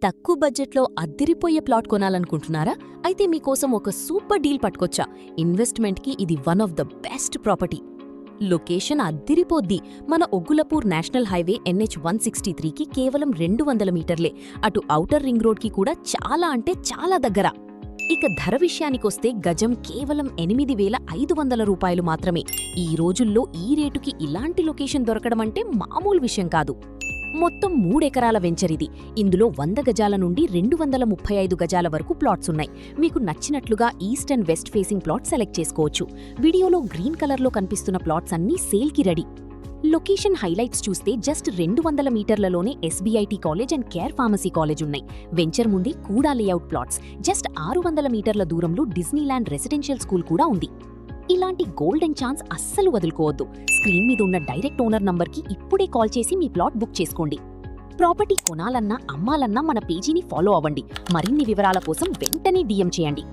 తక్కువ బడ్జెట్లో అద్దిరిపోయే ప్లాట్ కొనాలనుకుంటున్నారా? అయితే మీకోసం ఒక సూపర్ డీల్ పట్టుకొచ్చా. ఇన్వెస్ట్మెంట్కి ఇది one of the best property. Location అద్దిరిపోద్ది. మన ఒగ్గులపూర్ నేషనల్ హైవే NH 163కి కేవలం 200 మీటర్లే. అటు ఔటర్ రింగ్ రోడ్కి కూడా చాలా అంటే చాలా దగ్గర. ఇక ధర విషయానికొస్తే గజం కేవలం 8,500 రూపాయలు మాత్రమే. ఈ రోజుల్లో ఈ రేటుకి ఇలాంటి లొకేషన్ దొరకడమంటే మామూలు విషయం కాదు. మొత్తం 3 ఎకరాల వెంచరిది. ఇందులో 100 గజాల నుండి 235 గజాల వరకు ప్లాట్స్ ఉన్నాయి. మీకు నచ్చినట్లుగా east and west facing plot select చేసుకోవచ్చు. వీడియోలో గ్రీన్ కలర్లో కనిపిస్తున్న ప్లాట్స్ అన్నీ సేల్కి రెడీ. లొకేషన్ హైలైట్స్ చూస్తే జస్ట్ 200 మీటర్లలోనే SBIT college and care pharmacy college ఉన్నాయి. వెంచర్ ముందే కూడా లేఅవుట్ ప్లాట్స్. జస్ట్ 600 మీటర్ల దూరంలో డిజ్నీల్యాండ్ రెసిడెన్షియల్ స్కూల్ కూడా ఉంది. ఇలాంటి గోల్డెన్ ఛాన్స్ అస్సలు వదులుకోవద్దు. స్క్రీన్ మీద ఉన్న డైరెక్ట్ ఓనర్ నంబర్కి ఇప్పుడే కాల్ చేసి మీ ప్లాట్ బుక్ చేసుకోండి. ప్రాపర్టీ కొనాలన్నా అమ్మాలన్నా మన పేజీని ఫాలో అవ్వండి. మరిన్ని వివరాల కోసం వెంటనే DM చేయండి.